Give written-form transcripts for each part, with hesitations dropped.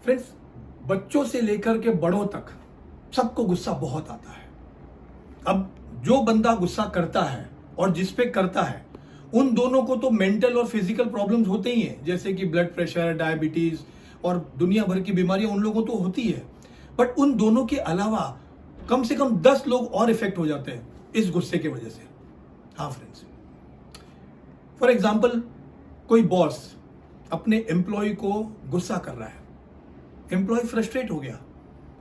Friends, बच्चों से लेकर के बड़ों तक सबको गुस्सा बहुत आता है। अब जो बंदा गुस्सा करता है और जिस पे करता है, उन दोनों को तो मेंटल और फिजिकल प्रॉब्लम्स होते ही हैं, जैसे कि ब्लड प्रेशर, डायबिटीज और दुनिया भर की बीमारियां उन लोगों तो होती है। बट उन दोनों के अलावा कम से कम 10 लोग और इफेक्ट हो जाते हैं इस गुस्से की वजह से। हाँ फ्रेंड्स, फॉर एग्जाम्पल कोई बॉस अपने एम्प्लॉय को गुस्सा कर रहा है, एम्प्लॉय फ्रस्ट्रेट हो गया।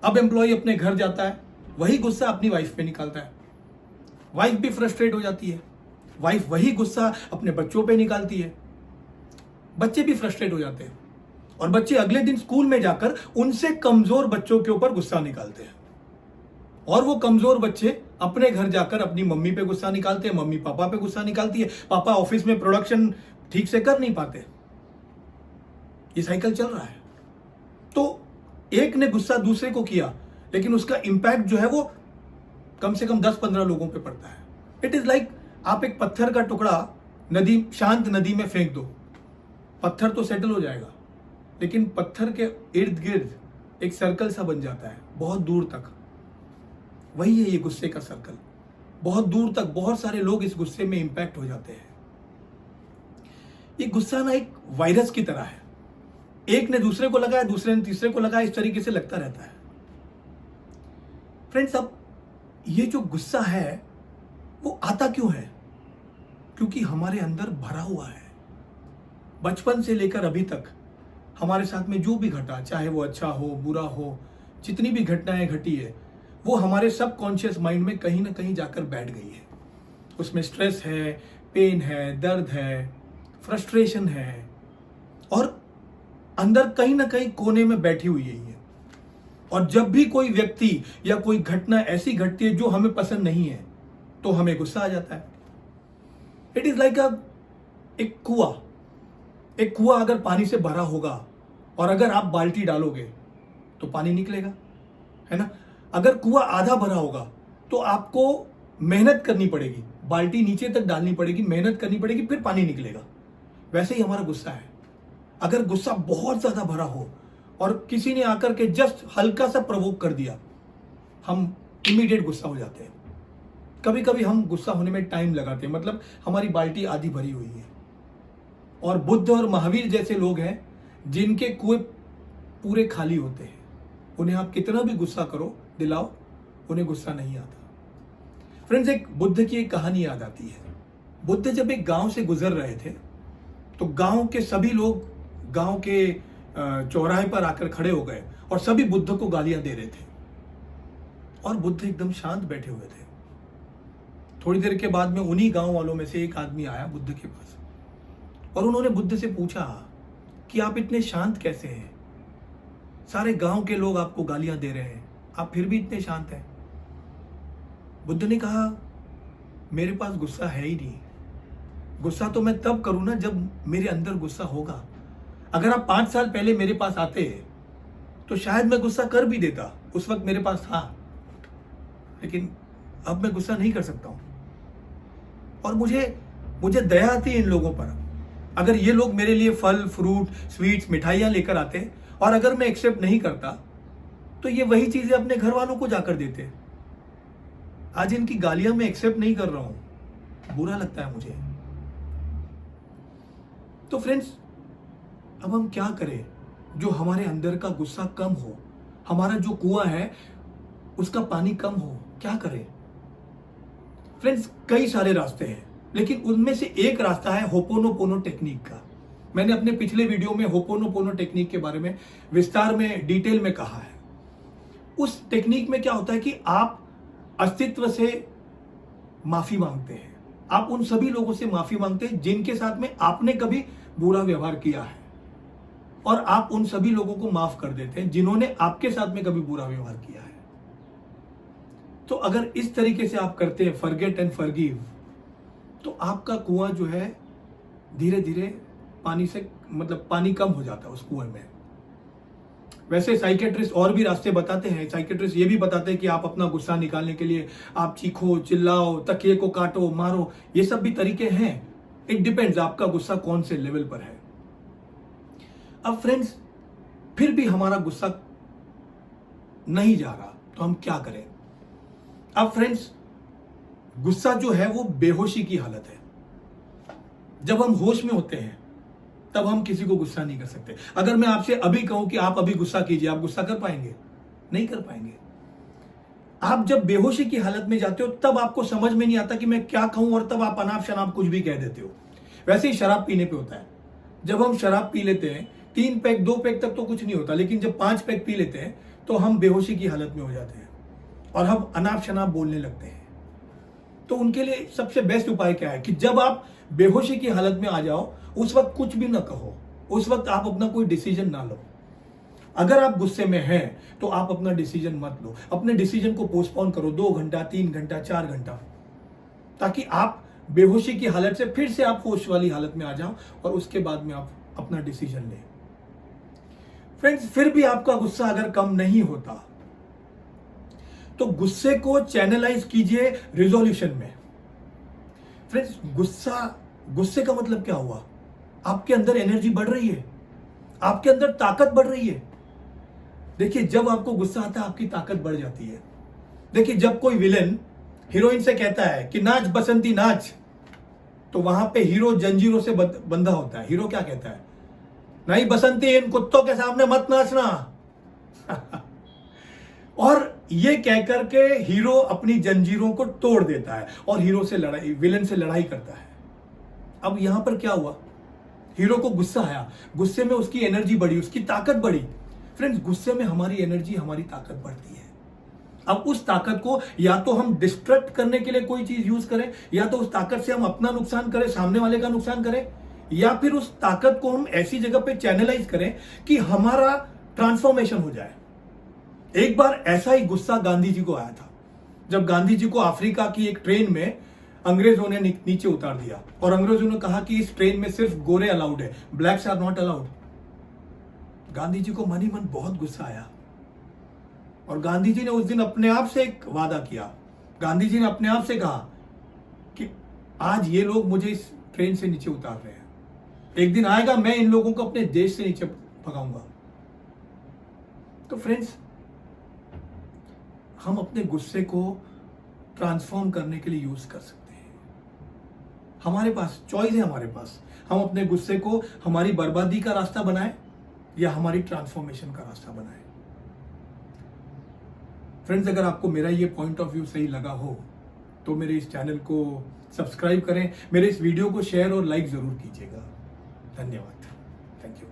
अब एम्प्लॉय अपने घर जाता है, वही गुस्सा अपनी वाइफ पे निकालता है, वाइफ भी फ्रस्ट्रेट हो जाती है, वाइफ वही गुस्सा अपने बच्चों पे निकालती है, बच्चे भी फ्रस्ट्रेट हो जाते हैं और बच्चे अगले दिन स्कूल में जाकर उनसे कमजोर बच्चों के ऊपर गुस्सा निकालते हैं। और वो कमजोर बच्चे अपने घर जाकर अपनी मम्मी पे गुस्सा निकालते हैं, मम्मी पापा पे गुस्सा निकालती है, पापा ऑफिस में प्रोडक्शन ठीक से कर नहीं पाते। ये साइकिल चल रहा है। तो एक ने गुस्सा दूसरे को किया, लेकिन उसका इंपैक्ट जो है वो कम से कम 10-15 लोगों पे पड़ता है। इट इज लाइक आप एक पत्थर का टुकड़ा नदी, शांत नदी में फेंक दो, पत्थर तो सेटल हो जाएगा, लेकिन पत्थर के इर्द गिर्द एक सर्कल सा बन जाता है बहुत दूर तक। वही है ये गुस्से का सर्कल, बहुत दूर तक बहुत सारे लोग इस गुस्से में इंपैक्ट हो जाते हैं। ये गुस्सा ना एक वायरस की तरह है, एक ने दूसरे को लगाया, दूसरे ने तीसरे को लगाया, इस तरीके से लगता रहता है। फ्रेंड्स, अब ये जो गुस्सा है वो आता क्यों है? क्योंकि हमारे अंदर भरा हुआ है। बचपन से लेकर अभी तक हमारे साथ में जो भी घटा, चाहे वो अच्छा हो बुरा हो, जितनी भी घटनाएं घटी है, वो हमारे सबकॉन्शियस माइंड में कहीं ना कहीं जाकर बैठ गई है। उसमें स्ट्रेस है, पेन है, दर्द है, फ्रस्ट्रेशन है, और अंदर कहीं ना कहीं कोने में बैठी हुई है ये। और जब भी कोई व्यक्ति या कोई घटना ऐसी घटती है जो हमें पसंद नहीं है, तो हमें गुस्सा आ जाता है। इट इज लाइक एक कुआं। एक कुआं अगर पानी से भरा होगा और अगर आप बाल्टी डालोगे तो पानी निकलेगा, है ना। अगर कुआं आधा भरा होगा तो आपको मेहनत करनी पड़ेगी, बाल्टी नीचे तक डालनी पड़ेगी, मेहनत करनी पड़ेगी, फिर पानी निकलेगा। वैसे ही हमारा गुस्सा है। अगर गुस्सा बहुत ज्यादा भरा हो और किसी ने आकर के जस्ट हल्का सा प्रवोक कर दिया, हम इमीडिएट गुस्सा हो जाते हैं। कभी कभी हम गुस्सा होने में टाइम लगाते हैं, मतलब हमारी बाल्टी आधी भरी हुई है। और बुद्ध और महावीर जैसे लोग हैं जिनके कुएं पूरे खाली होते हैं, उन्हें आप कितना भी गुस्सा करो, दिलाओ, उन्हें गुस्सा नहीं आता। फ्रेंड्स, एक बुद्ध की एक कहानी याद आती है। बुद्ध जब एक गांव से गुजर रहे थे तो गांव के सभी लोग गांव के चौराहे पर आकर खड़े हो गए और सभी बुद्ध को गालियां दे रहे थे। और बुद्ध एकदम शांत बैठे हुए थे। थोड़ी देर के बाद में उन्हीं गांव वालों में से एक आदमी आया बुद्ध के पास और उन्होंने बुद्ध से पूछा कि आप इतने शांत कैसे हैं? सारे गांव के लोग आपको गालियां दे रहे हैं, आप फिर भी इतने शांत हैं। बुद्ध ने कहा, मेरे पास गुस्सा है ही नहीं। गुस्सा तो मैं तब करूं ना जब मेरे अंदर गुस्सा होगा। अगर आप 5 साल पहले मेरे पास आते तो शायद मैं गुस्सा कर भी देता, उस वक्त मेरे पास था, लेकिन अब मैं गुस्सा नहीं कर सकता हूं। और मुझे दया आती है इन लोगों पर। अगर ये लोग मेरे लिए फल, फ्रूट, स्वीट्स, मिठाइयां लेकर आते और अगर मैं एक्सेप्ट नहीं करता तो ये वही चीजें अपने घर वालों को जाकर देते। आज इनकी गालियां मैं एक्सेप्ट नहीं कर रहा हूं, बुरा लगता है मुझे। तो फ्रेंड्स, अब हम क्या करें जो हमारे अंदर का गुस्सा कम हो, हमारा जो कुआं है उसका पानी कम हो? क्या करें? फ्रेंड्स, कई सारे रास्ते हैं, लेकिन उनमें से एक रास्ता है होपोनोपोनो टेक्निक का। मैंने अपने पिछले वीडियो में होपोनोपोनो टेक्निक के बारे में विस्तार में, डिटेल में कहा है। उस टेक्निक में क्या होता है कि आप अस्तित्व से माफी मांगते हैं। आप उन सभी लोगों से माफी मांगते हैं जिनके साथ में आपने कभी बुरा व्यवहार किया है, और आप उन सभी लोगों को माफ कर देते हैं जिन्होंने आपके साथ में कभी बुरा व्यवहार किया है। तो अगर इस तरीके से आप करते हैं, फॉरगेट एंड फॉरगिव, तो आपका कुआं जो है धीरे धीरे पानी से, मतलब पानी कम हो जाता है उस कुएं में। वैसे साइकेट्रिस्ट और भी रास्ते बताते हैं। साइकेट्रिस्ट ये भी बताते हैं कि आप अपना गुस्सा निकालने के लिए आप चीखो, चिल्लाओ, तकिए को काटो, मारो, ये सब भी तरीके हैं। इट डिपेंड्स आपका गुस्सा कौन से लेवल पर है। अब फ्रेंड्स, फिर भी हमारा गुस्सा नहीं जा रहा, तो हम क्या करें? अब फ्रेंड्स, गुस्सा जो है वो बेहोशी की हालत है। जब हम होश में होते हैं तब हम किसी को गुस्सा नहीं कर सकते। अगर मैं आपसे अभी कहूं कि आप अभी गुस्सा कीजिए, आप गुस्सा कर पाएंगे? नहीं कर पाएंगे। आप जब बेहोशी की हालत में जाते हो तब आपको समझ में नहीं आता कि मैं क्या कहूं, और तब आप अनाप शनाप कुछ भी कह देते हो। वैसे ही शराब पीने पे होता है। जब हम शराब पी लेते हैं, 3 पैक 2 पैक तक तो कुछ नहीं होता, लेकिन जब 5 पैक पी लेते हैं तो हम बेहोशी की हालत में हो जाते हैं और हम अनाप शनाप बोलने लगते हैं। तो उनके लिए सबसे बेस्ट उपाय क्या है कि जब आप बेहोशी की हालत में आ जाओ, उस वक्त कुछ भी ना कहो, उस वक्त आप अपना कोई डिसीजन ना लो। अगर आप गुस्से में हैं तो आप अपना डिसीजन मत लो, अपने डिसीजन को पोस्टपोन करो 2 घंटा, 3 घंटा, 4 घंटा, ताकि आप बेहोशी की हालत से फिर से आप होश वाली हालत में आ जाओ और उसके बाद में आप अपना डिसीजन लें। फ्रेंड्स, फिर भी आपका गुस्सा अगर कम नहीं होता तो गुस्से को चैनलाइज कीजिए रिजोल्यूशन में। फ्रेंड्स, गुस्से का मतलब क्या हुआ? आपके अंदर एनर्जी बढ़ रही है, आपके अंदर ताकत बढ़ रही है। देखिए, जब आपको गुस्सा आता है आपकी ताकत बढ़ जाती है। देखिए, जब कोई विलेन हीरोइन से कहता है कि नाच बसंती नाच, तो वहां पे हीरो जंजीरों से बंधा होता है। हीरो क्या कहता है? नहीं बसंती, इन कुत्तों के सामने मत नाचना। और ये कहकर के हीरो अपनी जंजीरों को तोड़ देता है और विलेन से लड़ाई करता है। अब यहां पर क्या हुआ? हीरो को गुस्सा आया, गुस्से में उसकी एनर्जी बढ़ी, उसकी ताकत बढ़ी। फ्रेंड्स, गुस्से में हमारी एनर्जी, हमारी ताकत बढ़ती है। अब उस ताकत को या तो हम डिस्ट्रैक्ट करने के लिए कोई चीज यूज करें, या तो उस ताकत से हम अपना नुकसान करें, सामने वाले का नुकसान करें, या फिर उस ताकत को हम ऐसी जगह पे चैनलाइज करें कि हमारा ट्रांसफॉर्मेशन हो जाए। एक बार ऐसा ही गुस्सा गांधी जी को आया था, जब गांधी जी को अफ्रीका की एक ट्रेन में अंग्रेजों ने नीचे उतार दिया और अंग्रेजों ने कहा कि इस ट्रेन में सिर्फ गोरे अलाउड है, blacks are not allowed. Gandhi ji को मन ही मन बहुत गुस्सा आया और गांधी जी ने उस दिन अपने आप से एक वादा किया। गांधी जी ने अपने आप से कहा कि आज ये लोग मुझे इस ट्रेन से नीचे उतार रहे हैं, एक दिन आएगा मैं इन लोगों को अपने देश से नीचे भगाऊंगा। तो फ्रेंड्स, हम अपने गुस्से को ट्रांसफॉर्म करने के लिए यूज कर सकते हैं। हमारे पास चॉइस है, हमारे पास हम अपने गुस्से को हमारी बर्बादी का रास्ता बनाएं या हमारी ट्रांसफॉर्मेशन का रास्ता बनाएं। फ्रेंड्स, अगर आपको मेरा ये पॉइंट ऑफ व्यू सही लगा हो तो मेरे इस चैनल को सब्सक्राइब करें, मेरे इस वीडियो को शेयर और लाइक जरूर कीजिएगा। धन्यवाद। Thank you.